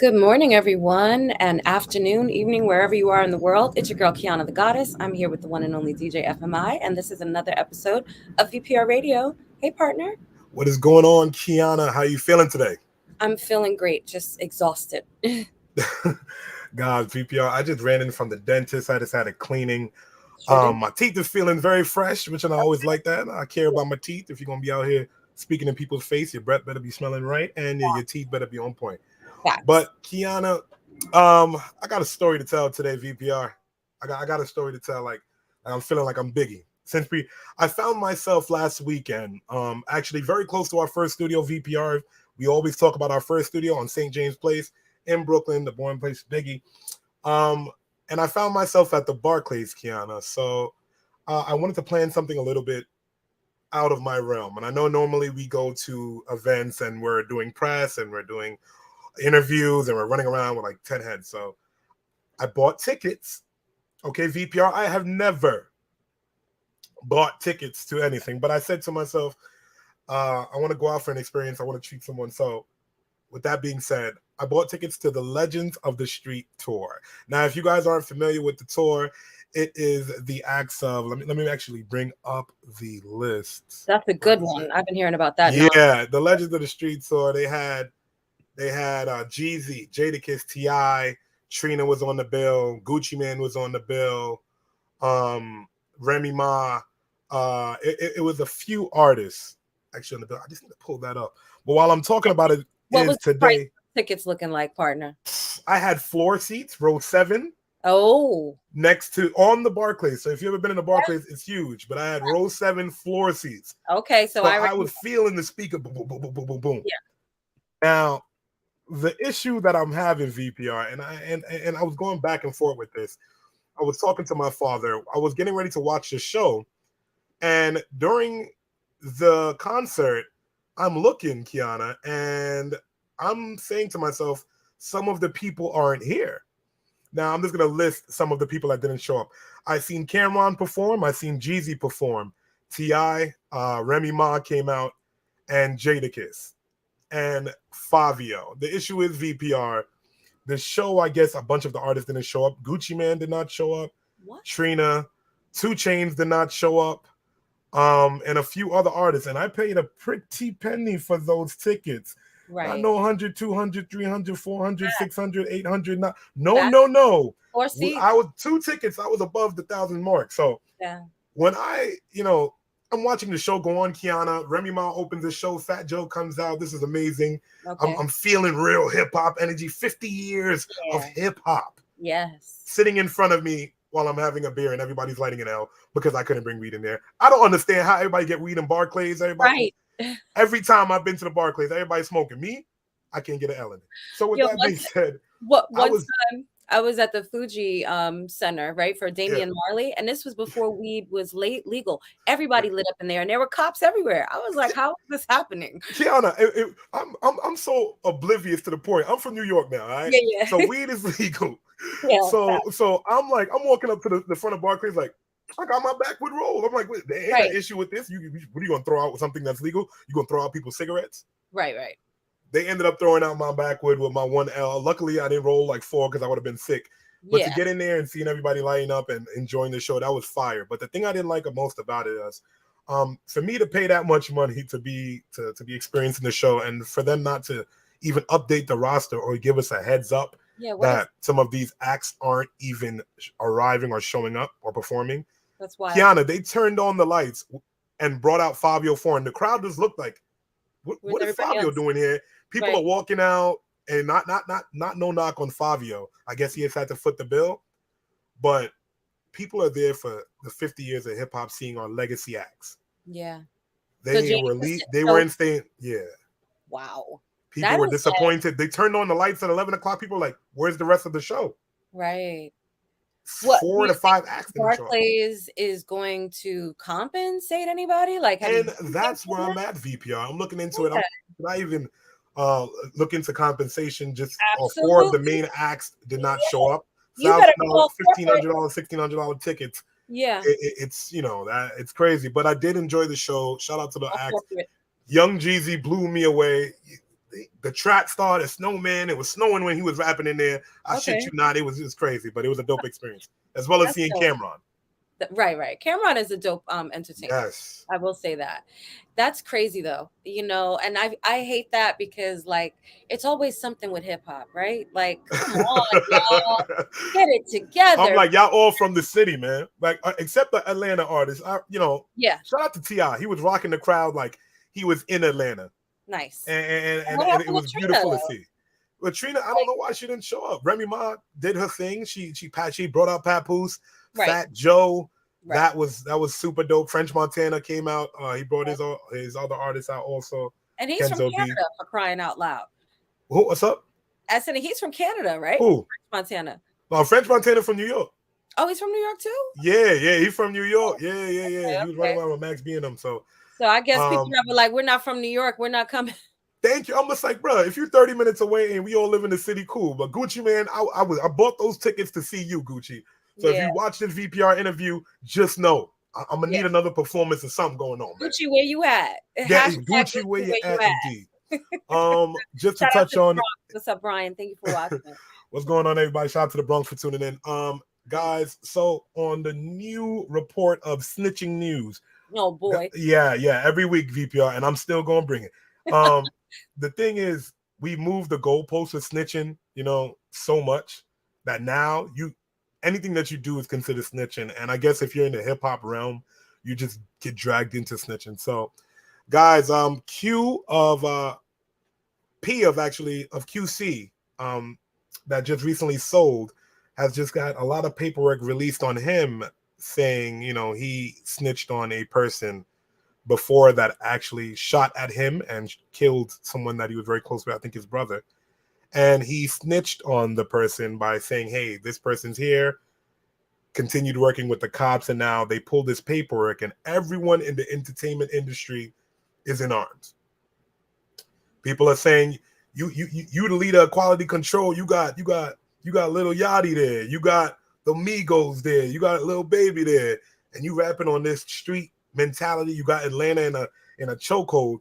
Good morning, everyone, and afternoon, evening, wherever you are in the world. It's your girl, Qiana the Goddess. I'm here with the one and only DJ FMI, and this is another episode of VPR Radio. Hey, partner. What is going on, Qiana? How you feeling today? I'm feeling great, just exhausted. God, VPR. I just ran in from the dentist. I just had a cleaning. Sure did. My teeth are feeling very fresh, which I always like that. I care about my teeth. If you're gonna be out here speaking in people's face, your breath better be smelling right, and your teeth better be on point. Facts. But Qiana, I got a story to tell today, VPR. I got a story to tell. Like I'm feeling like I'm Biggie. I found myself last weekend, actually very close to our first studio, VPR. We always talk about our first studio on St. James Place in Brooklyn, the born place Biggie. And I found myself at the Barclays, Qiana. So I wanted to plan something a little bit out of my realm. And I know normally we go to events and we're doing press and we're doing interviews and we're running around with like 10 heads. So I bought tickets. Okay, VPR. I have never bought tickets to anything, but I said to myself, I want to go out for an experience. I want to treat someone. So with that being said, I bought tickets to the Legends of the Street tour. Now, if you guys aren't familiar with the tour, it is the acts of, let me actually bring up the list. That's a good one. I've been hearing about that. Yeah, the Legends of the Street tour. They had Jeezy, Jadakiss, T.I., Trina was on the bill, Gucci Man was on the bill, Remy Ma. It was a few artists actually on the bill. I just need to pull that up. But while I'm talking about it, What is was today tickets looking like, partner? I had floor seats, row 7. Oh, Next to on the Barclays. So if you've ever been in the Barclays, it's huge. But I had row 7 floor seats. okay. So I was feeling the speaker boom, boom, boom, boom, boom, boom, boom. Yeah. Now, the issue that I'm having, VPR, and I was going back and forth with this. I was talking to my father. I was getting ready to watch the show, and during the concert, I'm looking, Qiana, and I'm saying to myself, some of the people aren't here. Now, I'm just going to list some of the people that didn't show up. I seen Cameron perform. I seen Jeezy perform. T.I., Remy Ma came out, and Jadakiss, and Fabio. The issue is VPR. The show, I guess, a bunch of the artists didn't show up. Gucci Man did not show up. What? Trina, 2 Chainz did not show up. And a few other artists. And I paid a pretty penny for those tickets. Right. I know 100, 200, 300, 400, 600, 800. No. Or see, I was 2 tickets. I was above the 1,000 mark. So yeah. when I'm watching the show go on, Qiana, Remy Ma opens the show, Fat Joe comes out. This is amazing. Okay. I'm feeling real hip-hop energy. 50 years of hip-hop. Yes. Sitting in front of me while I'm having a beer and everybody's lighting an L because I couldn't bring weed in there. I don't understand how everybody get weed in Barclays. Right. Every time I've been to the Barclays, everybody's smoking. Me, I can't get an L in it. So with that being said, one time I was at the Fuji Center, right, for Damian Marley, and this was before weed was legal. Everybody lit up in there, and there were cops everywhere. I was like, "How is this happening?" Qiana, I'm so oblivious to the point. I'm from New York now, all right? Yeah. So weed is legal. Yeah, so I'm walking up to the front of Barclays like, I got my backwood roll. I'm like, wait, there ain't an issue with this. What are you gonna throw out with something that's legal? You gonna throw out people's cigarettes? Right. They ended up throwing out my backwood with my 1L. Luckily, I didn't roll like 4 because I would have been sick. But to get in there and seeing everybody lighting up and enjoying the show, that was fire. But the thing I didn't like most about it is, for me to pay that much money to be experiencing the show, and for them not to even update the roster or give us a heads up that some of these acts aren't even arriving or showing up or performing. That's why, Qiana, they turned on the lights and brought out Fabio Foreign. The crowd just looked like, what is Fabio doing here? People are walking out, and not no knock on Fabio. I guess he has had to foot the bill, but people are there for the 50 years of hip hop, seeing our legacy acts. Yeah, they weren't staying. Yeah, wow. People were disappointed. They turned on the lights at 11 o'clock. People were like, "Where's the rest of the show?" Right. 4 to 5 acts. Barclays is going to compensate anybody? And that's where I'm at, VPR. I'm looking into it. I'm not even look into compensation. Just 4 of the main acts did not show up. $1,000, $1,500, $1,600 tickets. Yeah, it's that it's crazy. But I did enjoy the show. Shout out to the acts. Young Jeezy blew me away. the track star, the snowman. It was snowing when he was rapping in there. I shit you Okay. not, it was just crazy, but it was a dope experience, as well as That's seeing dope. Cameron. Right, right. Cameron is a dope entertainer. Yes. I will say that. That's crazy though, and I hate that because like it's always something with hip hop, right? Like, come on, y'all, get it I'm together. like, y'all all from the city, man. Like, except the Atlanta artists. Yeah, Shout out to Ti. He was rocking the crowd like he was in Atlanta, nice. and and, And and, what and it happened with was Trina beautiful to though? see. Latrina, I don't Like, know why she didn't show up. Remy Ma did her thing. She brought out Papoose, right, Fat Joe. right. That was super dope. French Montana came out. He brought his other artists out also. And he's from Kenzo B. Canada for crying out loud. What's up? I said he's from Canada, right? Who? Montana. French Montana from New York. Oh, he's from New York too? Yeah, he's from New Oh, York. Yeah. okay, He was running okay. around with Max B and them. So, So I guess people um, that were like, we're not from New York, we're not coming. thank you. I'm just like, bro, if you're 30 minutes away and we all live in the city, cool. But Gucci, man, I bought those tickets to see you, Gucci. So if Yeah, you watch this VPR interview, just know I'm gonna yeah. need another performance or something going on, man. Gucci, where you at? Yeah, Hashtag it's Gucci, where Gucci, you where you at, at? indeed. Just to Shout out touch to the on Bronx. What's up, Brian? Thank you for watching. what's going on, everybody. Shout out to the Bronx for tuning in. Guys, so on the new report of snitching news, Oh boy. yeah, every week VPR, and I'm still gonna bring it. The thing is, we moved the goalposts with snitching, so much that now anything that you do is considered snitching. And I guess if you're in the hip hop realm, you just get dragged into snitching. So, guys, Q of P of QC, that just recently sold, has just got a lot of paperwork released on him saying, he snitched on a person before that actually shot at him and killed someone that he was very close with, I think his brother. And he snitched on the person by saying, hey, this person's here, continued working with the cops, and now they pulled this paperwork, and everyone in the entertainment industry is in arms. People are saying, you the leader of quality control. You got Little Yachty there. You got the Migos there. You got Little Baby there, and you rapping on this street mentality. You got Atlanta in a chokehold.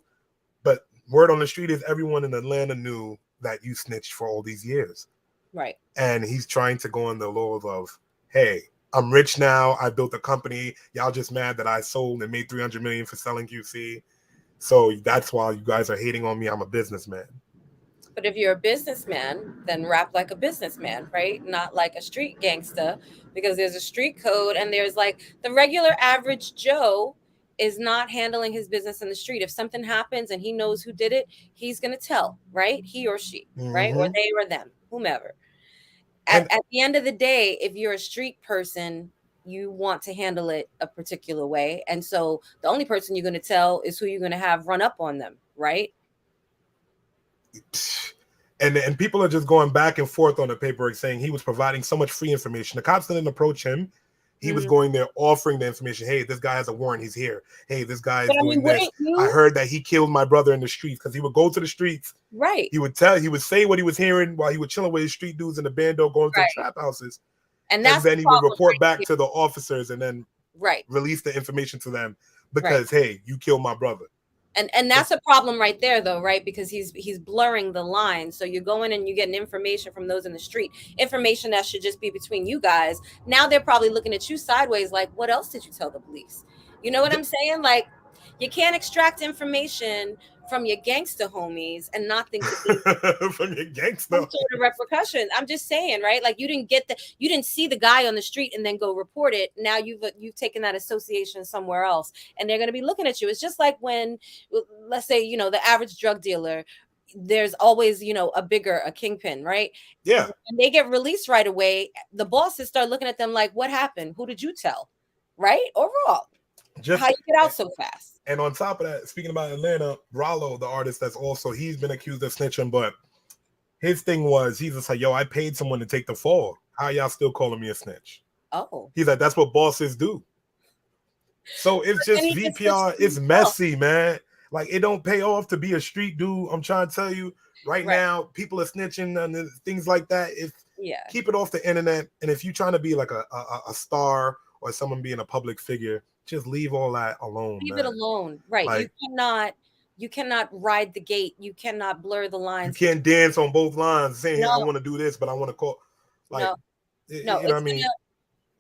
But word on the street is everyone in Atlanta knew that you snitched for all these years. Right. And he's trying to go on the laws of, hey, I'm rich now. I built a company. Y'all just mad that I sold and made $300 million for selling QC. So that's why you guys are hating on me. I'm a businessman. But if you're a businessman, then rap like a businessman, right? Not like a street gangster, because there's a street code and there's like the regular average Joe is not handling his business in the street. If something happens and he knows who did it, he's going to tell, right? He or she, right? Or Mm-hmm. they or them, whomever. And At the end of the day, if you're a street person, you want to handle it a particular way. And so the only person you're going to tell is who you're going to have run up on them, right? and people are just going back and forth on the paperwork saying he was providing so much free information. The cops didn't approach him. He was going there offering the information. Hey, this guy has a warrant. He's here. Hey, this guy is But I mean, doing this. wouldn't I you? heard that he killed my brother in the streets, because he would go to the streets. Right. He would say what he was hearing while he was chilling with his street dudes in the bando, going to the Right. trap houses. And And that's the then he would problem report right back here. to the officers and then Right. release the information to them Right. because, hey, you killed my brother. And that's a problem right there though, right? Because he's blurring the line. So you're going and you're getting information from those in the street, information that should just be between you guys. Now they're probably looking at you sideways like, what else did you tell the police? You know what I'm saying? Like, you can't extract information from your gangster homies and not think that there's From your gangster. some sort of repercussion. I'm just saying, right? Like, you didn't see the guy on the street and then go report it. Now you've taken that association somewhere else, and they're going to be looking at you. It's just like when, let's say, the average drug dealer, there's always, a kingpin, right? Yeah. When they get released right away, the bosses start looking at them like, what happened? Who did you tell? Right? Overall, how you get out so fast? And on top of that, speaking about Atlanta, Rollo, the artist, he's been accused of snitching, but his thing was, he's just like, yo, I paid someone to take the fall. How y'all still calling me a snitch? Oh. He's like, that's what bosses do. So it's just VPR. It's messy, man. Like, it don't pay off to be a street dude. I'm trying to tell you right now, people are snitching and things like that. Keep it off the internet. And if you're trying to be like a star or someone being a public figure, just leave all that alone. Leave man. it alone. Right. Like, you cannot ride the gate. You cannot blur the You lines can't between. dance on both lines saying, I No, want to do this, but I want to call, like, no, no. you know what I It's mean?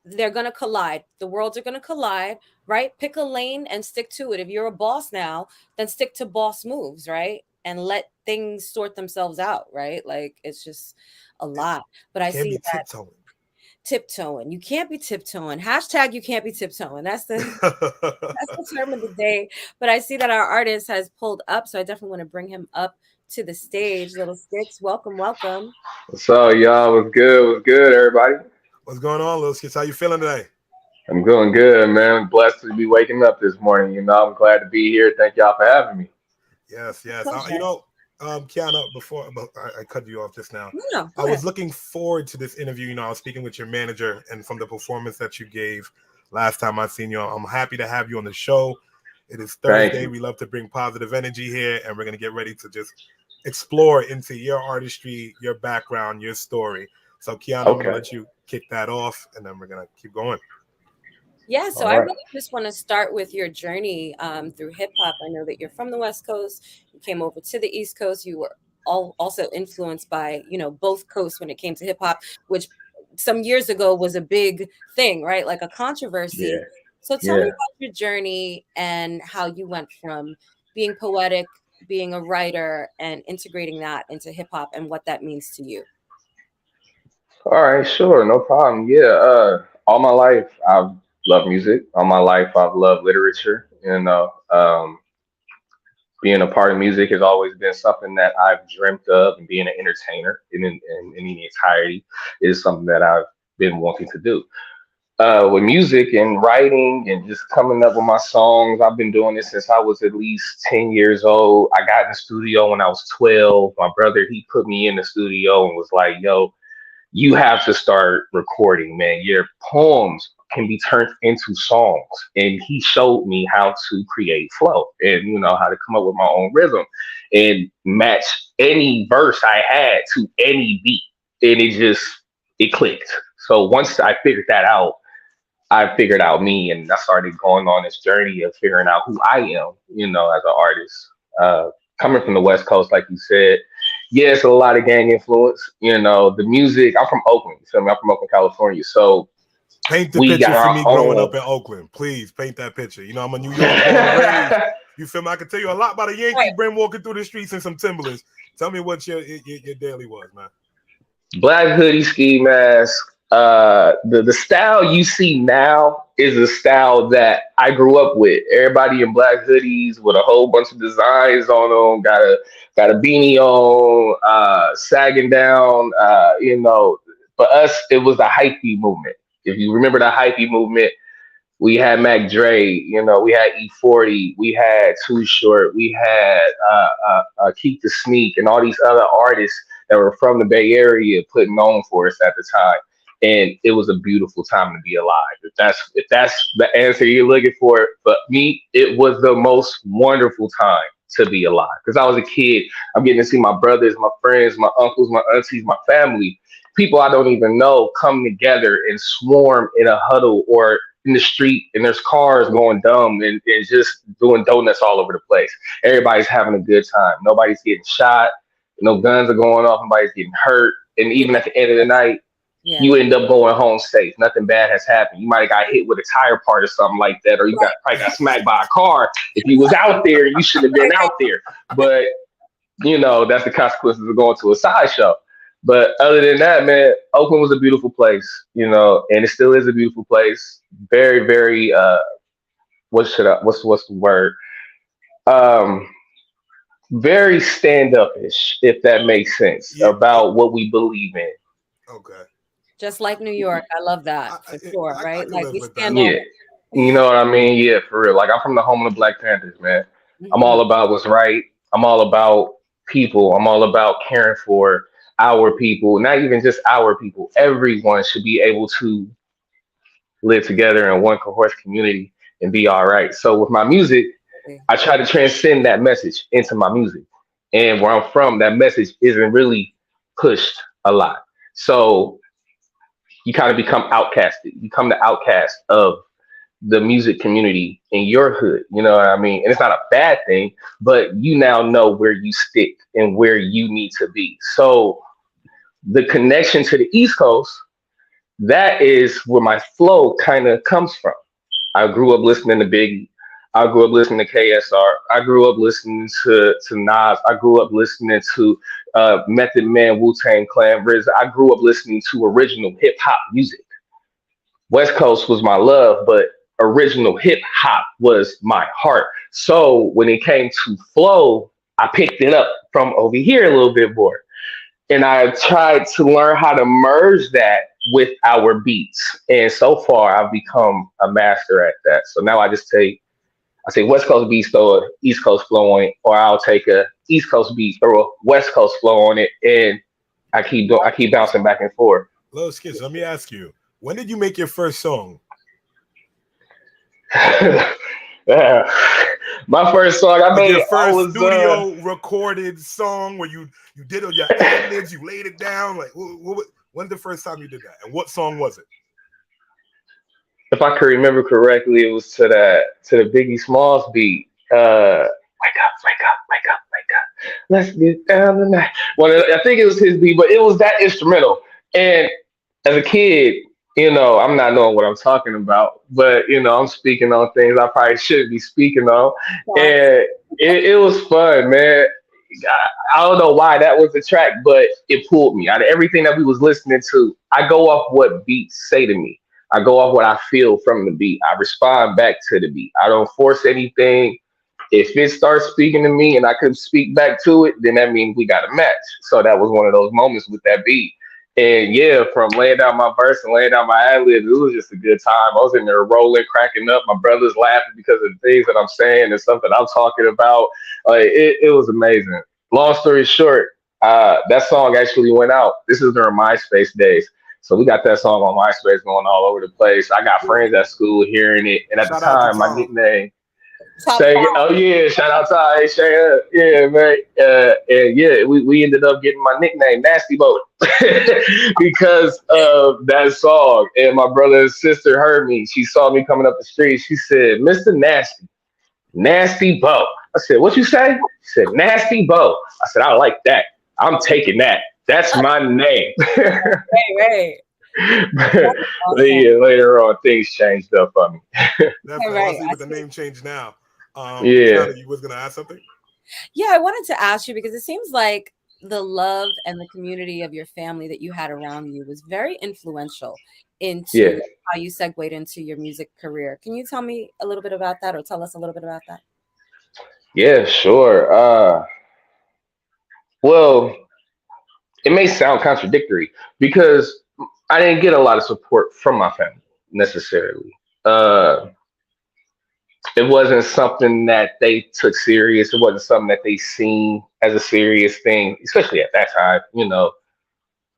gonna, they're gonna collide. The worlds are gonna collide, right? Pick a lane and stick to it. If you're a boss now, then stick to boss moves, right? And let things sort themselves out, right? Like it's just a It lot. But I can't see be that tiptoeing. tiptoeing. You can't be tiptoeing. Hashtag you can't be tiptoeing. That's the term of the day. But I see that our artist has pulled up, so I definitely want to bring him up to the stage. Little Skitx, welcome, welcome. So y'all was good, everybody. What's going on, Lil Skitx? How you feeling today? I'm doing good, man. Blessed to be waking up this morning. I'm glad to be here. Thank y'all for having me. Yes, yes. You Pleasure. know, Qiana, before but I cut you off just now. No, no, I go ahead. was looking forward to this interview. You know, I was speaking with your manager, and from the performance that you gave last time I seen you, I'm happy to have you on the show. It is Thank Thursday. you. We love to bring positive energy here, and we're gonna get ready to just explore into your artistry, your background, your story. So, Qiana, I'm gonna Okay. let you kick that off, and then we're gonna keep going. Yeah, so All I right. really just want to start with your journey through hip hop. I know that you're from the West Coast. You came over to the East Coast. You were also influenced by, both coasts when it came to hip hop, which some years ago was a big thing, right? Like a controversy. Yeah. So tell me Yeah. about your journey and how you went from being poetic, being a writer, and integrating that into hip hop and what that means to you. All right. Sure. No problem. Yeah. All my life I've loved music. All my life I've loved literature. Being a part of music has always been something that I've dreamt of, and being an entertainer in the entirety is something that I've been wanting to do. With music and writing and just coming up with my songs. I've been doing this since I was at least 10 years old. I got in the studio when I was 12. My brother, he put me in the studio and was like, yo, you have to start recording, man. Your poems can be turned into songs. And he showed me how to create flow and, how to come up with my own rhythm and match any verse I had to any beat. And it clicked. So once I figured that out, I figured out me, and I started going on this journey of figuring out who I am, as an artist. Uh, Coming from the West Coast, like you said, yeah, it's a lot of gang influence. The music. I'm from Oakland. You feel me? I'm from Oakland, California. So Paint the we got picture for our me growing own. up in Oakland. Please paint that picture. You know, I'm a New York born and raised. You feel me? I can tell you a lot about a Yankee Right. brain walking through the streets in some Timberlands. Tell me what your daily was, man. Black hoodie, ski mask. The style you see now is the style that I grew up with. Everybody in black hoodies with a whole bunch of designs on them. Got a beanie on, sagging down. For us, it was the hypey movement. If you remember the hypey movement, we had Mac Dre, we had E40, we had Too Short, we had Keep the Sneak, and all these other artists that were from the Bay Area putting on for us at the time. And it was a beautiful time to be alive. If that's the answer you're looking for, but me, it was the most wonderful time to be alive. Because I was a kid, I'm getting to see my brothers, my friends, my uncles, my aunties, my family, people I don't even know come together and swarm in a huddle or in the street, and there's cars going dumb and just doing donuts all over the place. Everybody's having a good time. Nobody's getting shot. No guns are going off. Nobody's getting hurt. And Yeah. even at the end of the night, Yeah. you end up going home safe. Nothing bad has happened. You might have got hit with a tire part or something like that, or you got probably got smacked by a car. If you was out there, you should have been out there. But that's the consequences of going to a sideshow. But other than that, man, Oakland was a beautiful place, and it still is a beautiful place. Very, very what's the word? Um Very stand up-ish, if that makes sense, Yeah. about what we believe in. Okay. Just like New York. I love that I for sure, I right? can Like live we with that. stand on Yeah. You know what I mean? Yeah, for real. Like I'm from the home of the Black Panthers, man. it. I'm all about what's right. I'm all about people. I'm all about caring for our people, not even just our people. Everyone should be able to live together in one cohesive community and be all right. So with my music, Absolutely. I try to transcend that message into my music. And where I'm from, that message isn't really pushed a lot. So you kind of become outcasted. You become the outcast of the music community in your hood. You know what I mean? And it's not a bad thing, but you now know where you stick and where you need to be. So the connection to the East Coast, that is where my flow kind of comes from. I grew up listening to Biggie. I grew up listening to KSR. I grew up listening to Nas. I grew up listening to Method Man, Wu Tang Clan, RZA. I grew up listening to original hip hop music. West Coast was my love, but original hip hop was my heart. So when it came to flow, I picked it up from over here a little bit more. And I tried to learn how to merge that with our beats. And so far, I've become a master at that. So now I say West Coast beats, throw a East Coast flow on it, or I'll take a East Coast beat, throw a West Coast flow on it, and I keep bouncing back and forth. Lil Skitx, let me ask you, when did you make your first song? Yeah. My first song I made, your first I was studio recorded song where you did all your ad-libs, you laid it down. Like, when's the first time you did that, and what song was it? if I can remember correctly, it was to the Biggie Smalls beat. Wake up, wake up, wake up, wake up. Let's get down tonight. Well, I think it was his beat, but it was that instrumental. And as a kid, I'm not knowing what I'm talking about, but I'm speaking on things I probably shouldn't be speaking on. And it was fun, man. I don't know why that was the track, but it pulled me out of everything that we was listening to. I go off what beats say to me. I go off what I feel from the beat. I respond back to the beat. I don't force anything. If it starts speaking to me and I can speak back to it, then that means we got a match. So that was one of those moments with that beat. And yeah, from laying down my verse and laying down my ad libs, it was just a good time. I was in there rolling, cracking up. My brother's laughing because of the things that I'm saying and stuff that I'm talking about. It was amazing. Long story short, that song actually went out. This is during MySpace days. So we got that song on MySpace going all over the place. I got friends at school hearing it. And at the time, my nickname, oh yeah, shout out to hey, Shayna. Yeah, man. And yeah, we ended up getting my nickname Nasty Boat because of that song. And my brother and sister heard me. She saw me coming up the street. She said, Mr. Nasty, Nasty Bo. I said, what you say? She said, Nasty Bo. I said, I like that. I'm taking that. That's my name. Right. But yeah, later on, things changed up for me. Definitely, right. With the name change now. Yeah. Qiana, you was gonna ask something? Yeah, I wanted to ask you because it seems like the love and the community of your family that you had around you was very influential into how you segued into your music career. Can you tell me a little bit about that, or tell us a little bit about that? Yeah, sure. Well, it may sound contradictory because I didn't get a lot of support from my family necessarily. It wasn't something that they took serious. It wasn't something that they seen as a serious thing, especially at that time.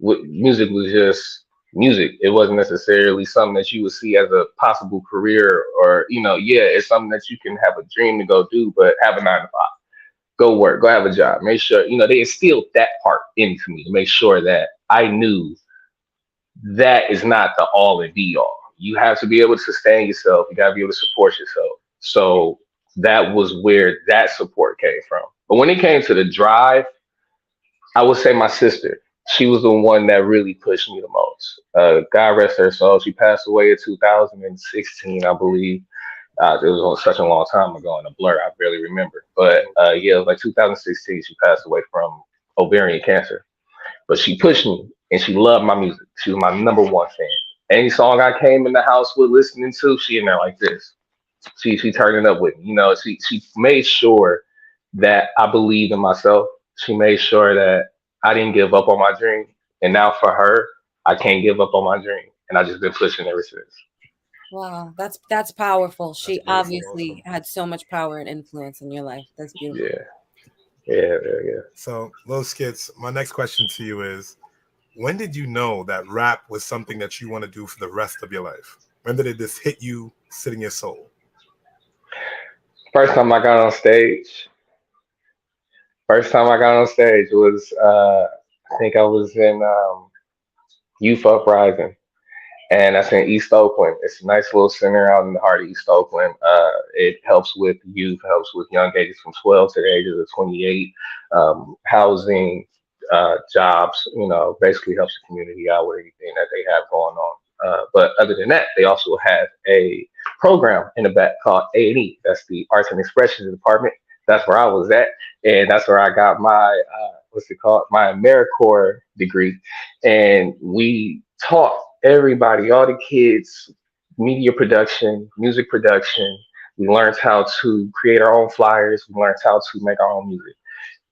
Music was just music. It wasn't necessarily something that you would see as a possible career or, it's something that you can have a dream to go do, but have a 9 to 5. Go work, go have a job. Make sure, they instilled that part into me to make sure that I knew that is not the all and be all. You have to be able to sustain yourself. You got to be able to support yourself. So that was where that support came from. But when it came to the drive, I would say my sister. She was the one that really pushed me the most. God rest her soul. She passed away in 2016, I believe. It was such a long time ago in a blur. I barely remember. But yeah, it was like 2016, she passed away from ovarian cancer. But she pushed me and she loved my music. She was my number one fan. Any song I came in the house with listening to, she in there like this. She turning up with me. She made sure that I believed in myself. She made sure that I didn't give up on my dream. And now for her, I can't give up on my dream. And I just been pushing ever since. Wow, that's powerful. She obviously had so much power and influence in your life. That's beautiful. Yeah. So, Lil Skitx, my next question to you is, when did you know that rap was something that you want to do for the rest of your life? When did it just hit you, sit in your soul? First time I got on stage was, I think I was in Youth Uprising. and that's in East Oakland. It's a nice little center out in the heart of East Oakland. It helps with youth, helps with young ages from 12 to the ages of 28, housing, jobs. Basically helps the community out with anything that they have going on. But other than that, they also have a program in the back called A&E. That's the Arts and Expressions Department. That's where I was at, and that's where I got my what's it called, my AmeriCorps degree. And we taught everybody, all the kids, media production, music production. We learned how to create our own flyers. We learned how to make our own music.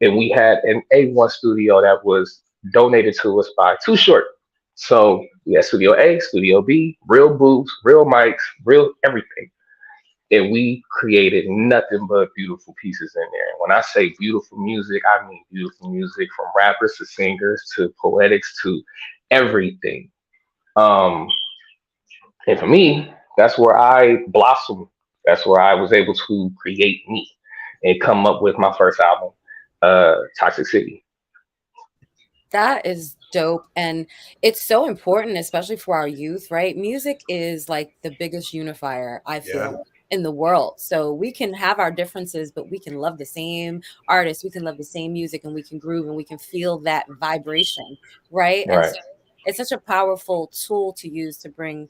And we had an A1 studio that was donated to us by Too Short. So we had Studio A, Studio B, real booths, real mics, real everything. And we created nothing but beautiful pieces in there. And when I say beautiful music, I mean beautiful music from rappers to singers to poetics to everything. And for me, that's where I blossomed. That's where I was able to create me and come up with my first album, Toxic City. That is dope. And it's so important, especially for our youth, right? Music is like the biggest unifier, I feel, in the world. So we can have our differences, but we can love the same artists, we can love the same music, and we can groove and we can feel that vibration, right? And so it's such a powerful tool to use to bring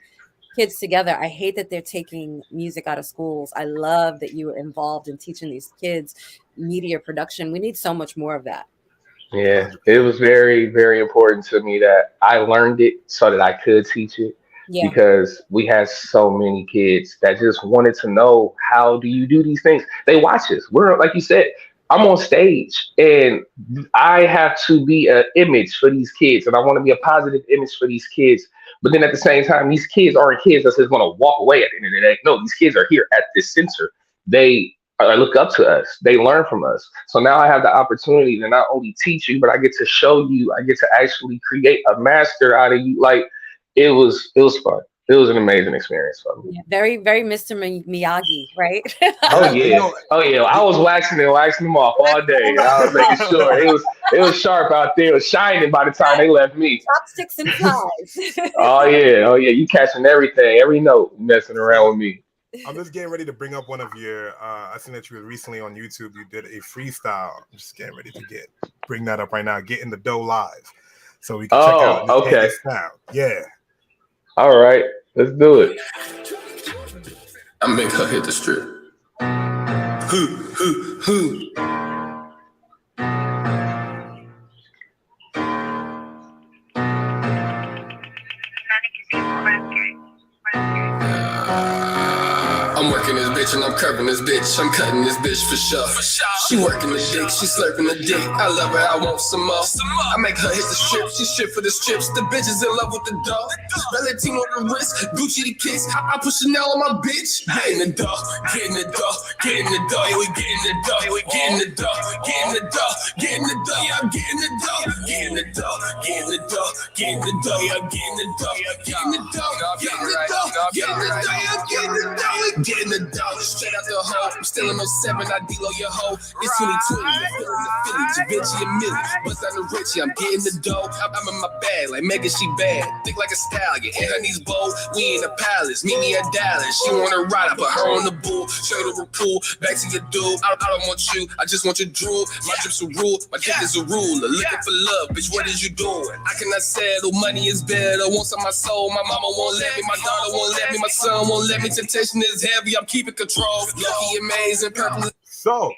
kids together. I hate that they're taking music out of schools. I love that you were involved in teaching these kids media production. We need so much more of that. Yeah, it was very, very important to me that I learned it so that I could teach it. Yeah. Because we had so many kids that just wanted to know, how do you do these things? They watch us. We're, like you said, I'm on stage and I have to be an image for these kids, and I want to be a positive image for these kids. But then at the same time, these kids aren't kids that's just going to walk away at the end of the day. No, these kids are here at this center. They look up to us. They learn from us. So now I have the opportunity to not only teach you, but I get to show you. I get to actually create a master out of you. Like, it was fun. It was an amazing experience for me. Yeah, very, very Mr. Miyagi, right? Oh yeah, oh yeah. I was waxing them off all day. I was making sure it was sharp out there. It was shining by the time they left me. Chopsticks and flies. Oh yeah. You catching everything, every note, messing around with me. I'm just getting ready to bring up one of your. I seen that you were recently on YouTube. You did a freestyle. I'm just getting ready to bring that up right now. Get in the dough live, so we can check out this okay. style. Yeah. All right, let's do it. I make her hit the strip. I'm working this bitch and I'm curving this bitch. I'm cutting this bitch for sure. She working the dick, she slurping the dick. I love her, I want some more. I make her hit the strip, she strip for the strips. The bitch is in love with the dough. Valentino on the wrist, Gucci the kicks. I put Chanel on my bitch. Get in the dough, get in the dough, get in the dough. Yeah, we get in the dough, yeah, we get in the dough, get in the dough, get in the dough. Yeah, I'm getting the dough, get in the dough, get in the dough, get in the dough. Yeah, I'm getting the dough, get in the dough, get in the dough, get in the dough, yeah, get in the dough. Get in the dough, straight out the hole. I'm still in 07, I D-Lo your hoe. It's 2020, I'm feeling the Philly, Javinci and Millie. Bust down the Richie, I'm getting the dough. I'm in my bag, like Megan, she bad. Thick like a stallion, and her knees bold. We in the palace, meet me at Dallas. She wanna ride, I put her on the bull. Straight over pool, back to your dude. I don't want you, I just want your drool. My drip's a rule, my dick is a ruler. Looking for love, bitch, what is you doing? I cannot settle, money is better. Wants on my soul, my mama won't let me. My daughter won't let me, my son won't let me. Temptation is heavy, I'm keeping control. Lucky, amazing, purple. So,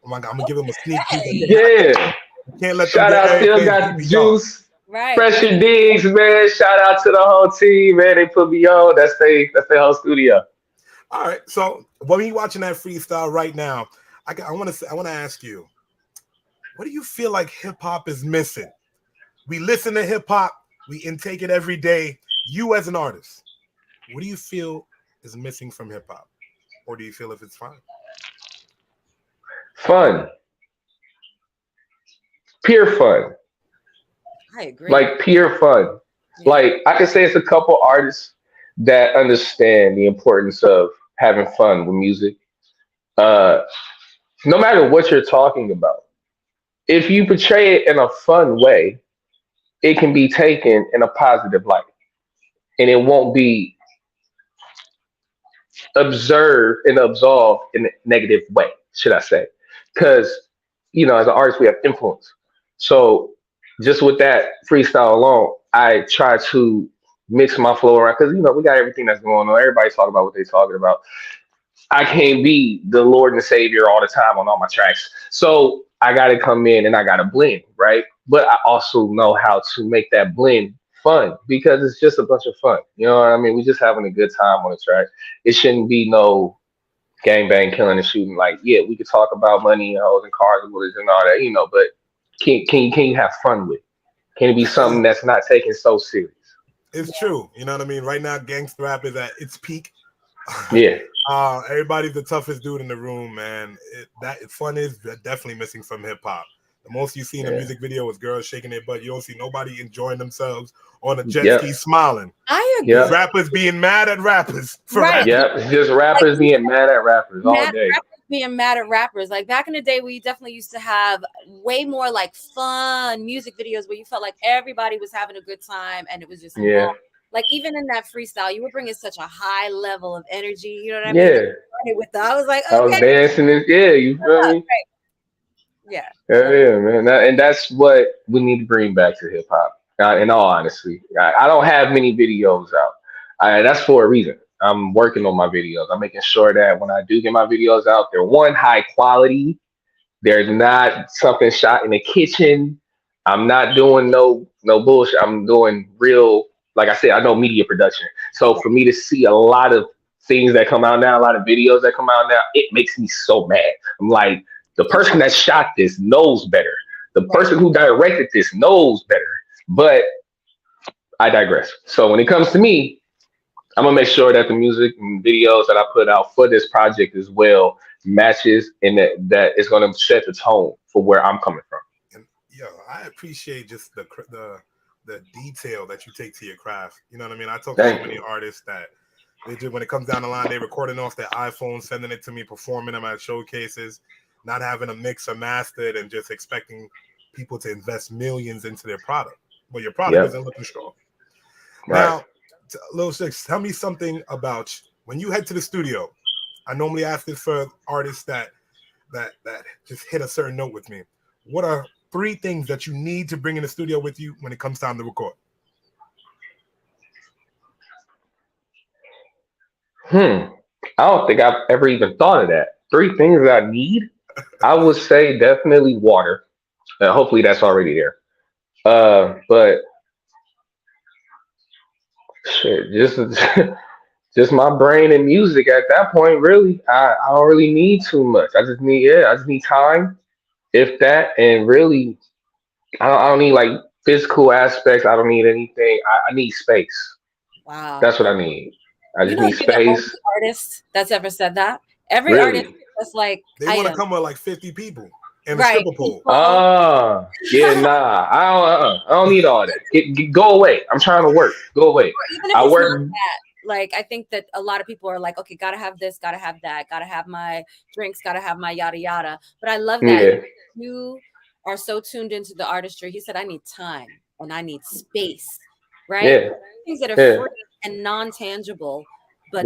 oh my God, I'm gonna give him a sneak peek. Yeah. Can't let Shout out, still got the juice. Right. Fresher Digs, man. Shout out to the whole team, man. They put me on. That's their whole studio. All right. So when you watching that freestyle right now, I want to ask you, what do you feel like hip hop is missing? We listen to hip hop, we intake it every day. You as an artist, what do you feel is missing from hip hop, or do you feel if it's fine? Fun. Pure fun. I agree. Like pure fun. Yeah. Like I can say it's a couple artists that understand the importance of having fun with music. No matter what you're talking about, if you portray it in a fun way, it can be taken in a positive light. and it won't be observed and absolved in a negative way, should I say? Because as an artist, we have influence. So just with that freestyle alone, I try to mix my flow around because we got everything that's going on. Everybody's talking about what they're talking about. I can't be the Lord and Savior all the time on all my tracks. So I got to come in and I got to blend, right? But I also know how to make that blend fun because it's just a bunch of fun. You know what I mean? We just having a good time on the track. It shouldn't be no gang bang killing and shooting. Like, yeah, we could talk about money and hoes and cars and bullets and all that, but can you have fun with it? Can it be something that's not taken so serious? It's true. You know what I mean? Right now, gangster rap is at its peak. Yeah. Everybody's the toughest dude in the room, man. Fun is definitely missing from hip hop. The most you see in a music video is girls shaking their butt. You don't see nobody enjoying themselves on a jet ski smiling. I agree. Yep. Rappers being mad at rappers. Yep. Just rappers being mad at rappers all day. Rappers being mad at rappers. Like back in the day, we definitely used to have way more like fun music videos where you felt like everybody was having a good time and it was just fun. Like even in that freestyle, you were bringing such a high level of energy. You know what I mean? I was like, okay. I was dancing. You feel me? Yeah. Yeah, man. And that's what we need to bring back to hip hop. In all honesty, I don't have many videos out. That's for a reason. I'm working on my videos. I'm making sure that when I do get my videos out, they're high quality. They're not something shot in the kitchen. I'm not doing no bullshit. I'm doing real. Like I said, I know media production. So for me to see a lot of things that come out now, a lot of videos that come out now, it makes me so mad. I'm like, the person that shot this knows better. The person who directed this knows better. But I digress. So when it comes to me, I'm going to make sure that the music and videos that I put out for this project as well matches and that it's going to set the tone for where I'm coming from. And I appreciate just the detail that you take to your craft. You know what I mean? I talk to so many artists that they just, when it comes down the line, they're recording off their iPhone, sending it to me, performing them at showcases, not having a mix or mastered, and just expecting people to invest millions into their product. But your product isn't looking strong. Right. Now, Lil Skitx, tell me something about when you head to the studio. I normally ask this for artists that just hit a certain note with me. What are 3 things that you need to bring in the studio with you when it comes time to record? I don't think I've ever even thought of that. 3 things that I need? I would say definitely water. Hopefully that's already there. But shit, just my brain and music at that point, really. I don't really need too much. I just need time, if that, and really I don't need like physical aspects. I don't need anything. I need space. Wow. That's what I need. I just need space. The only artist that's ever said that. Every artist that's like they want to come with like 50 people and a right. stripper pole. Yeah, nah. I don't need all that. Go away. I'm trying to work. Go away. Even if I work. Not that, like I think that a lot of people are like, okay, gotta have this, gotta have that, gotta have my drinks, gotta have my yada yada. But I love that you are so tuned into the artistry. He said, I need time and I need space, right? Yeah. Things that are free and non-tangible, but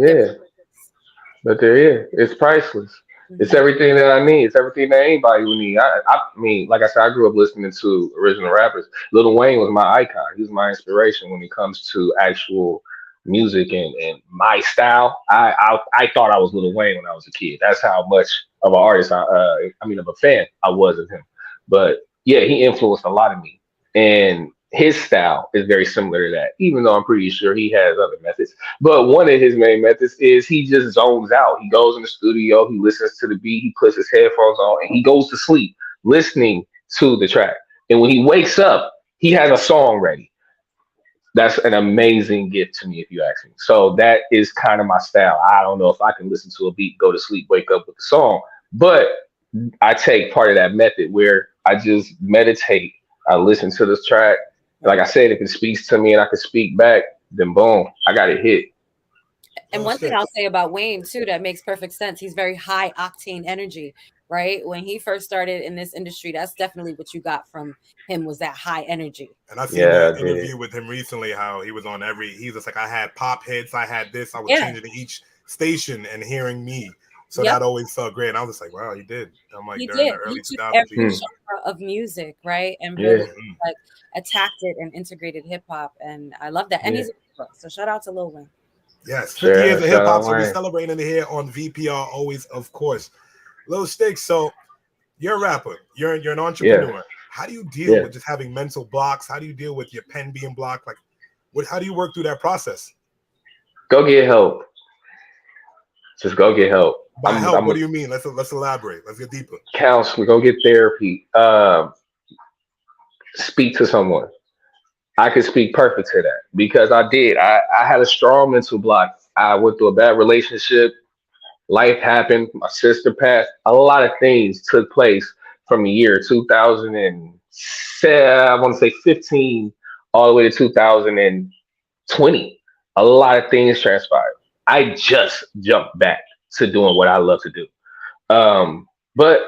it's priceless. It's everything that I need. It's everything that anybody would need. I mean, like I said, I grew up listening to original rappers. Lil Wayne was my icon. He was my inspiration when it comes to actual music and my style. I thought I was Lil Wayne when I was a kid. That's how much of an artist of a fan I was of him. But yeah, he influenced a lot of me. And his style is very similar to that, even though I'm pretty sure he has other methods. But one of his main methods is he just zones out. He goes in the studio, he listens to the beat, he puts his headphones on, and he goes to sleep listening to the track. And when he wakes up, he has a song ready. That's an amazing gift to me, if you ask me. So that is kind of my style. I don't know if I can listen to a beat, go to sleep, wake up with the song, but I take part of that method where I just meditate. I listen to this track. Like I said, if it speaks to me and I can speak back, then boom, I got it hit. And one thing I'll say about Wayne too that makes perfect sense. He's very high octane energy, right? When he first started in this industry, that's definitely what you got from him, was that high energy. And I seen Yeah, an I did. interview with him recently, how he was on he's just like, I had pop hits, I had this, I was Yeah. changing to each station and hearing me. So Yep. that always felt great. And I was just like, wow, you did. I'm like, He during the did. He early took 2000s, he every was. genre of music, right, and really Yeah, like attacked it and integrated hip hop, and I love that. And yeah. he's a rapper, so shout out to Lil Wayne. Yes, 50 years Sure, of hip shout hop. out So we're Wayne. celebrating it here on VPR, always, of course. Lil Skitx, so you're a rapper, you're an Yeah, entrepreneur. How do you deal yeah. with just having mental blocks? How do you deal with your pen being blocked? Like, how do you work through that process? Go get help. Just go get help. By help, I'm what a do you mean? Let's elaborate. Let's get deeper. counselor. Go get therapy. Speak to someone. I could speak perfect to that because I did. I had a strong mental block. I went through a bad relationship. Life happened. My sister passed. A lot of things took place from the year 2007, I want to say 15, all the way to 2020. A lot of things transpired. I just jumped back to doing what I love to do. But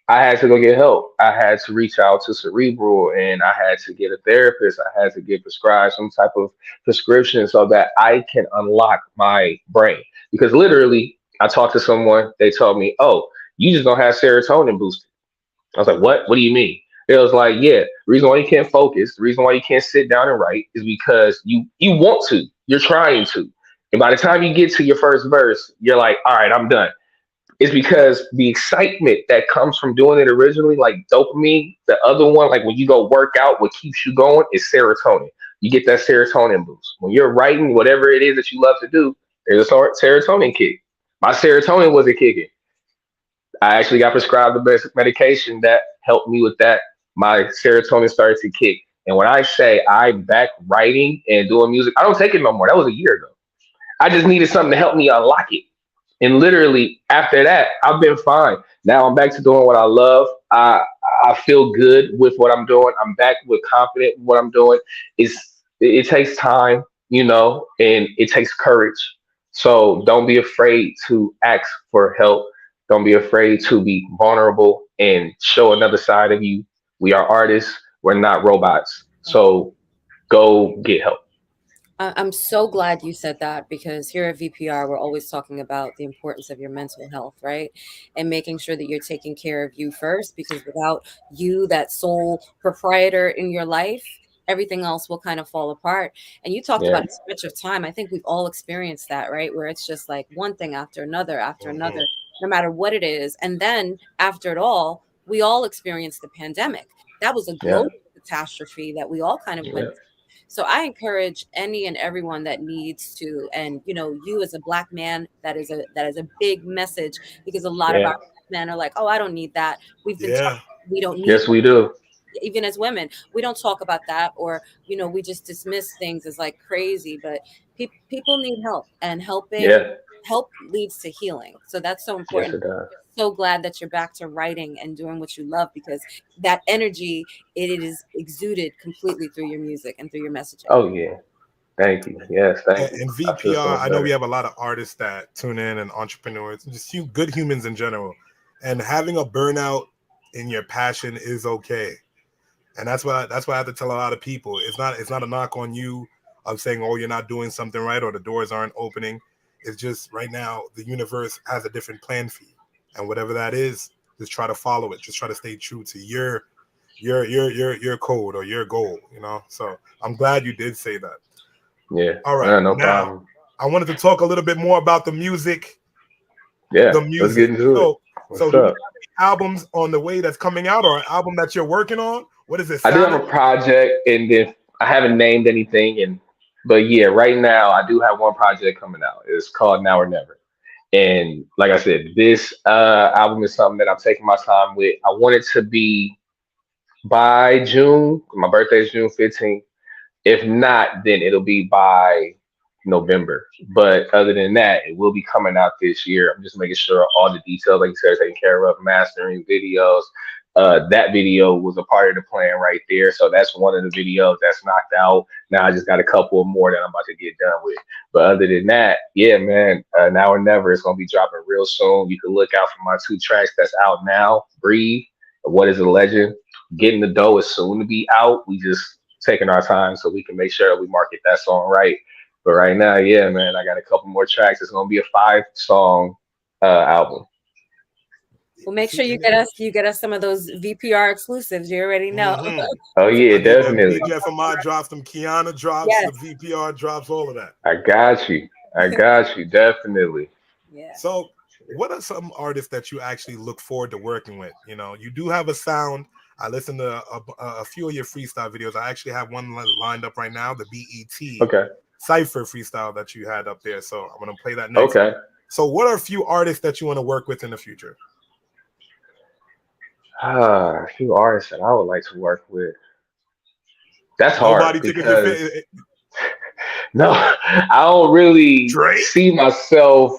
I had to go get help. I had to reach out to Cerebral and I had to get a therapist. I had to get prescribed some type of prescription so that I can unlock my brain. Because literally, I talked to someone, they told me, oh, you just don't have serotonin boosted. I was like, what? What do you mean? It was like, yeah, the reason why you can't focus, the reason why you can't sit down and write is because you want to, you're trying to. And by the time you get to your first verse, you're like, all right, I'm done. It's because the excitement that comes from doing it originally, like dopamine, the other one, like when you go work out, what keeps you going is serotonin. You get that serotonin boost. When you're writing whatever it is that you love to do, there's a serotonin kick. My serotonin wasn't kicking. I actually got prescribed the best medication that helped me with that. My serotonin started to kick. And when I say I'm back writing and doing music, I don't take it no more. That was a year ago. I just needed something to help me unlock it. And literally after that, I've been fine. Now I'm back to doing what I love. I feel good with what I'm doing. I'm back with confident in what I'm doing. It takes time, and it takes courage. So don't be afraid to ask for help. Don't be afraid to be vulnerable and show another side of you. We are artists. We're not robots. So go get help. I'm so glad you said that, because here at VPR, we're always talking about the importance of your mental health, right? And making sure that you're taking care of you first, because without you, that sole proprietor in your life, everything else will kind of fall apart. And you talked Yeah, about a stretch of time. I think we've all experienced that, right? Where it's just like one thing after Mhm. another, no matter what it is. And then after it all, we all experienced the pandemic. That was a yeah, global catastrophe that we all kind of went. yeah, So I encourage any and everyone that needs to, and you as a black man, that is a big message, because a lot of our yeah. black men are like, oh, I don't need that. We've been taught Yeah. we don't need Yes, that. we do. Even as women, we don't talk about that, or we just dismiss things as like crazy. But people need help, and Yeah, help leads to healing. So that's so yes, important. it does. So glad that you're back to writing and doing what you love, because that energy, it is exuded completely through your music and through your messaging. Oh yeah. Thank you. Yes, thank you. And I feel so VPR, much I know we better. have a lot of artists that tune in and entrepreneurs, and just good humans in general. And having a burnout in your passion is okay. And that's why I have to tell a lot of people. It's not a knock on you of saying, oh, you're not doing something right or the doors aren't opening. It's just right now the universe has a different plan for you. And whatever that is, just try to follow it. Just try to stay true to your code or your goal. So I'm glad you did say that. Yeah, All right. no Now problem. I wanted to talk a little bit more about the music. Yeah, The let's get music. into it. So What's do you up? have any albums on the way that's coming out, or an album that you're working on? What is it? I do have Sounding? a project, and then I haven't named anything, but yeah, right now I do have one project coming out. It's called Now or Never. And like I said, this album is something that I'm taking my time with. I want it to be by June. My birthday is June 15th. If not, then it'll be by November. But other than that, it will be coming out this year. I'm just making sure all the details, like you said, are taken care of, mastering videos, That video was a part of the plan right there. So that's one of the videos that's knocked out. Now I just got a couple more that I'm about to get done with. But other than that, yeah, man, Now or Never is going to be dropping real soon. You can look out for my 2 tracks that's out now. Breathe, What is a Legend. Getting the Dough is soon to be out. We just taking our time so we can make sure that we market that song right. But right now, yeah, man, I got a couple more tracks. It's going to be a 5-song album. Well, make sure you get us some of those VPR exclusives. You already know. Oh yeah, definitely. DJ from my drops, them Qiana drops, the VPR drops, all of that. I got you, definitely. Yeah. So, what are some artists that you actually look forward to working with? You know, you do have a sound. I listened to a few of your freestyle videos. I actually have one lined up right now, the BET Cypher freestyle that you had up there. So I'm gonna play that next. Okay. So, what are a few artists that you want to work with in the future? A few artists that I would like to work with. That's hard. Because no, I don't really see myself.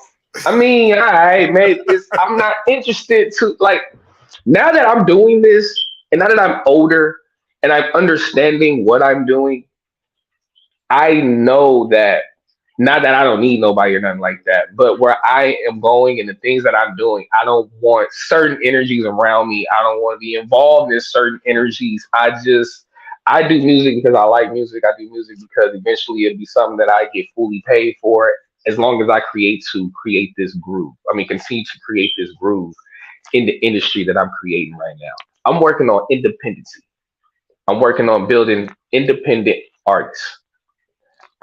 I mean, all right, maybe I'm not interested to, like, now that I'm doing this and now that I'm older and I'm understanding what I'm doing, I know that not that I don't need nobody or nothing like that, but where I am going and the things that I'm doing, I don't want certain energies around me. I don't want to be involved in certain energies. I do music because I like music. I do music because eventually it'll be something that I get fully paid for, as long as I create this groove. I mean, continue to create this groove in the industry that I'm creating right now. I'm working on independency. I'm working on building independent artists.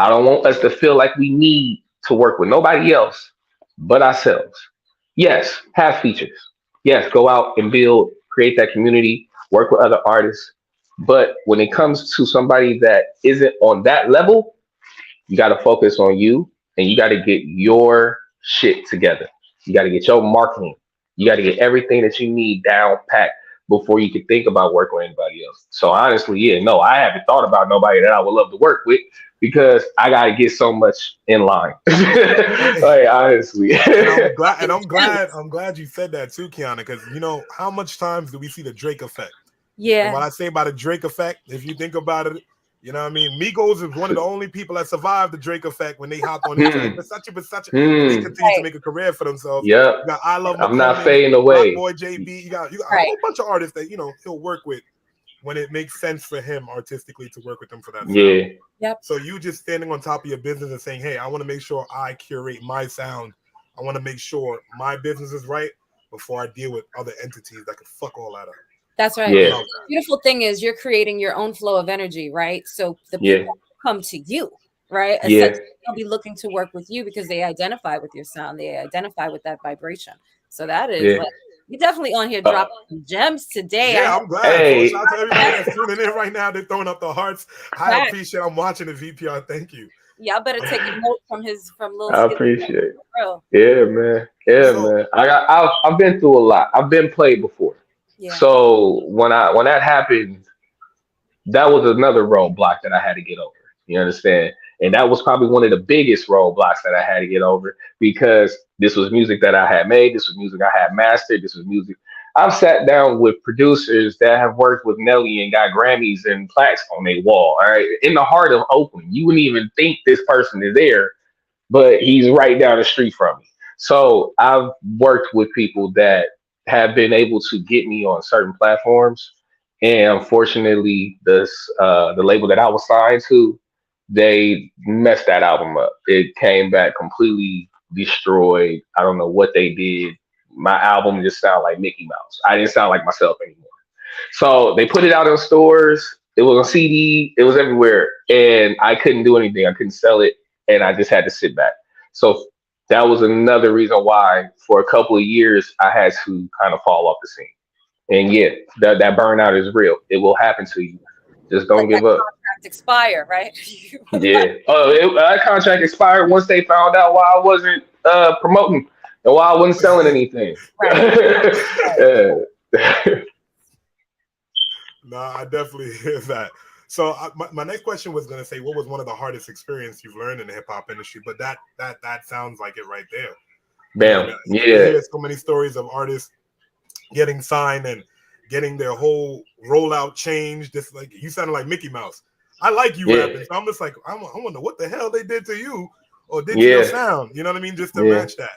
I don't want us to feel like we need to work with nobody else but ourselves. Yes, have features. Yes, go out and build, create that community, work with other artists. But when it comes to somebody that isn't on that level, you got to focus on you and you got to get your shit together. You got to get your marketing. You got to get everything that you need down packed before you can think about working with anybody else. So honestly, yeah, no, I haven't thought about nobody that I would love to work with, because I gotta get so much in line. Like, honestly. And I'm glad you said that too, Qiana, because you know how much times do we see the Drake effect? Yeah. And what I say about the Drake effect, if you think about it, you know what I mean? Migos is one of the only people that survived the Drake effect when they hopped on each other. And they continue to make a career for themselves. Yeah. I Love I'm not fading away. Boy JB, you got a whole bunch of artists that, you know, he'll work with when it makes sense for him artistically to work with them for that sound. Yeah. Yep. So you just standing on top of your business and saying, hey, I want to make sure I curate my sound. I want to make sure my business is right before I deal with other entities that could fuck all that up. That's right. Yeah. The beautiful thing is you're creating your own flow of energy, right? So the people come to you, right? Essentially, they'll be looking to work with you because they identify with your sound. They identify with that vibration. So that is like, you're definitely on here dropping some gems today. Yeah, I'm glad. Hey. Shout out to everybody that's tuning in right now. They're throwing up the hearts. I appreciate it. I'm watching the VPR. Thank you. Yeah, I better take a note from Lil Skitx. I appreciate it. Yeah, man. Yeah, man. I've been through a lot. I've been played before. Yeah. So when that happened, that was another roadblock that I had to get over. You understand? And that was probably one of the biggest roadblocks that I had to get over, because this was music that I had made. This was music I had mastered. This was music. I've sat down with producers that have worked with Nelly and got Grammys and plaques on their wall. All right. In the heart of Oakland, you wouldn't even think this person is there, but he's right down the street from me. So I've worked with people that have been able to get me on certain platforms. And unfortunately, the label that I was signed to, they messed that album up. It came back completely destroyed. I don't know what they did. My album just sounded like Mickey Mouse. I didn't sound like myself anymore. So they put it out in stores. It was on CD. It was everywhere. And I couldn't do anything. I couldn't sell it. And I just had to sit back. So that was another reason why for a couple of years I had to kind of fall off the scene. And yeah, that burnout is real. It will happen to you. Just don't give up. Contract expire, right? Yeah. That contract expired once they found out why I wasn't promoting and why I wasn't selling anything. No, I definitely hear that. So my next question was going to say, what was one of the hardest experiences you've learned in the hip hop industry? But that sounds like it right there. Bam. Yeah. There's so many stories of artists getting signed and getting their whole rollout changed. Just like you sounded like Mickey Mouse. I like you rapping, so I'm just like I wonder what the hell they did to you or did to your sound. You know what I mean? Just to match that.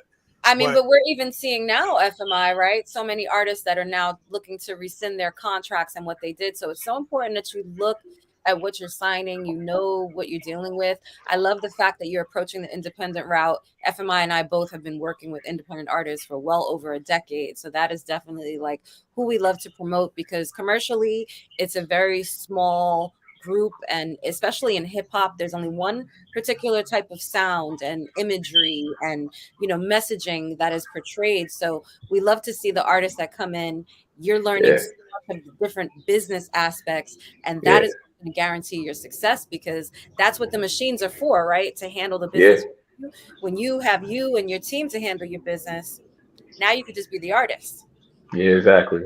I mean, but we're even seeing now FMI, right? So many artists that are now looking to rescind their contracts and what they did. So it's so important that you look at what you're signing, you know what you're dealing with. I love the fact that you're approaching the independent route. FMI and I both have been working with independent artists for well over a decade. So that is definitely like who we love to promote, because commercially it's a very small group, and especially in hip hop there's only one particular type of sound and imagery and messaging that is portrayed. So we love to see the artists that come in. You're learning so much of the different business aspects, and that is going to guarantee your success, because that's what the machines are for, right? To handle the business. When you have you and your team to handle your business, now you could just be the artist. Yeah, exactly.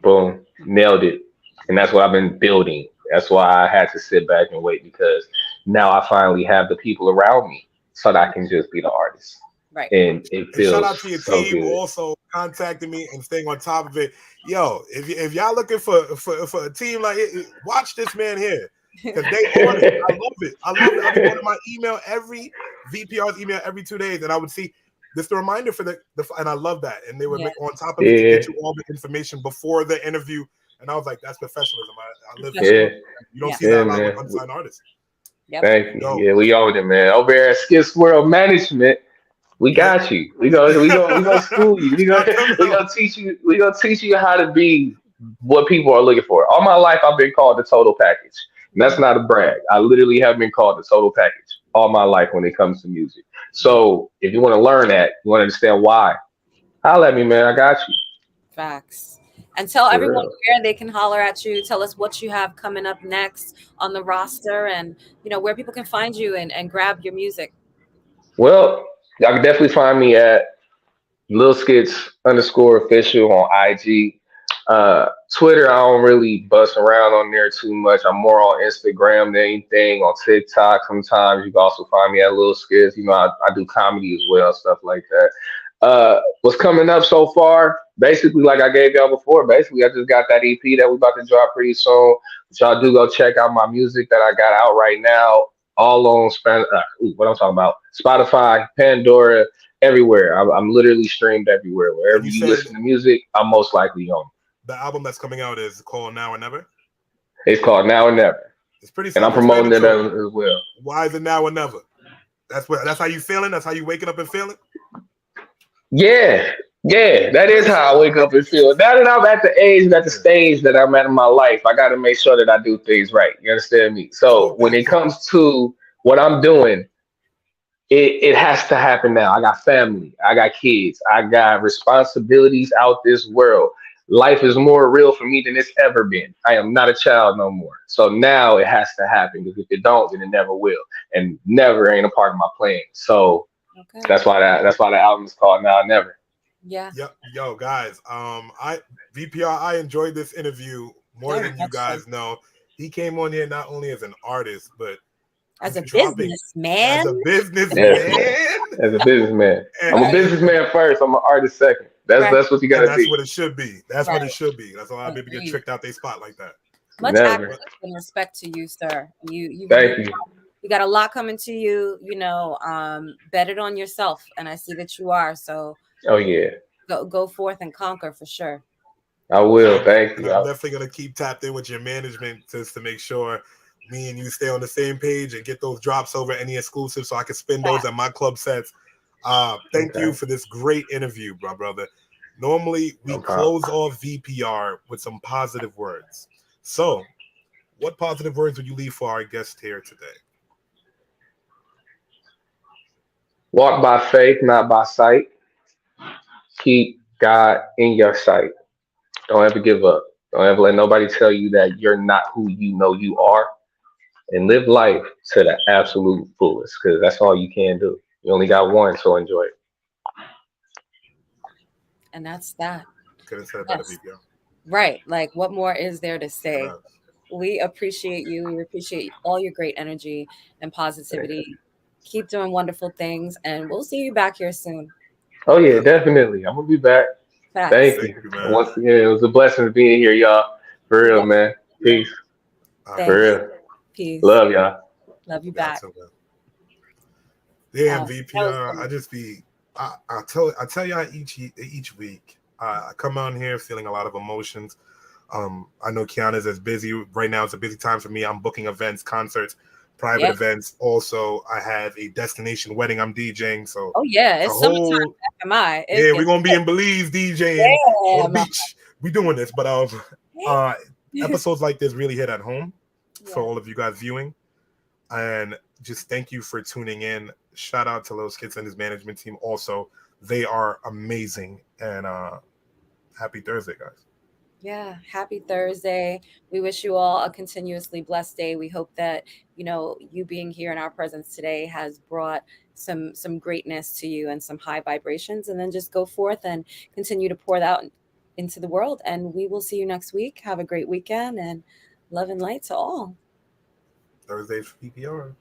Boom, nailed it. And that's what I've been building. That's why I had to sit back and wait, because now I finally have the people around me so that I can just be the artist. Right. And it feels shout out to your so team good. also contacting me and staying on top of it. Yo, if y'all looking for a team like it, watch this man here, because they on it. I love it. I've been going to my email every VPR's email every 2 days, and I would see this the reminder for the and I love that. And they were on top of it to get you all the information before the interview. And I was like, that's professionalism. I live for it. You don't see that a lot with unsigned artists. Thank you. Yeah, we own it, man. Over here at Skitx World Management, we got you. We gonna school you. We gonna teach you. We gonna teach you how to be what people are looking for. All my life, I've been called the total package. And that's not a brag. I literally have been called the total package all my life when it comes to music. So if you want to learn that, you want to understand why, holla at me, man. I got you. Facts. And tell everyone where they can holler at you. Tell us what you have coming up next on the roster, and where people can find you and grab your music. Well, y'all can definitely find me at LilSkitx_official on IG. Twitter, I don't really bust around on there too much. I'm more on Instagram than anything. On TikTok, sometimes you can also find me at Lil Skitx. I do comedy as well, stuff like that. What's coming up so far? Basically, like I gave y'all before, basically I just got that EP that we about to drop pretty soon. But y'all do go check out my music that I got out right now, all on what I'm talking about, Spotify, Pandora, everywhere. I'm literally streamed everywhere. Wherever you listen to music, I'm most likely on. The album that's coming out is called Now or Never? It's called Now or Never. It's pretty. And I'm promoting it as well. Why is it Now or Never? That's how you feeling? That's how you waking up and feeling? Yeah, that is how I wake up and feel. Now that I'm at the age and at the stage that I'm at in my life, I got to make sure that I do things right. You understand me? So when it comes to what I'm doing, it has to happen now. I got family, I got kids, I got responsibilities out this world. Life is more real for me than it's ever been. I am not a child no more. So now it has to happen, because if it don't, then it never will. And never ain't a part of my plan. So that's why the album is called Now or Never. Yeah. Yo, guys. VPR, I enjoyed this interview more than you guys know. He came on here not only as an artist, but as a businessman. As a businessman. As a businessman. I'm a businessman first. I'm an artist second. That's what you gotta be. That's what it should be. That's what it should be. That's why a lot of people get tricked out their spot like that. Much accolades and respect to you, sir. You Thank you. You got a lot coming to you. Bet it on yourself, and I see that you are. So. Oh yeah. Go forth and conquer for sure. I will. Thank you. I'm definitely gonna keep tapped in with your management just to make sure me and you stay on the same page and get those drops over, any exclusives, so I can spin those at my club sets. Thank you for this great interview, brother. Normally we close off VPR with some positive words. So, what positive words would you leave for our guest here today? Walk by faith, not by sight. Keep God in your sight. Don't ever give up. Don't ever let nobody tell you that you're not who you know you are. And live life to the absolute fullest, because that's all you can do. You only got one, so enjoy it. And that's that. Couldn't say better, VPR. Right. Like, what more is there to say? We appreciate you. We appreciate all your great energy and positivity. Keep doing wonderful things, and we'll see you back here soon. Oh yeah, definitely. I'm gonna be back. Facts. Thank Thank you. you, man. Once again, it was a blessing being here, y'all. For real, Yep. man. Peace. All Thank For right. you. real. Peace. Love y'all. Love you Yeah, back. too, man. Damn, That was VPR. good. I just be. I tell y'all each week. I come on here feeling a lot of emotions. I know Qiana's as busy right now. It's a busy time for me. I'm booking events, concerts, private Yeah. events. Also, I have a destination wedding I'm DJing. So Oh yeah, a it's summertime. whole FMI. It's yeah, we're getting gonna be in Belize DJing on the damn. beach. We doing this, but episodes like this really hit at home for Yeah. all of you guys viewing. And just thank you for tuning in. Shout out to Lil Skitx and his management team. Also, they are amazing. And happy Thursday, guys. Yeah, happy Thursday. We wish you all a continuously blessed day. We hope that, you being here in our presence today has brought some greatness to you and some high vibrations, and then just go forth and continue to pour that out into the world. And we will see you next week. Have a great weekend and love and light to all. Thursday for PPR.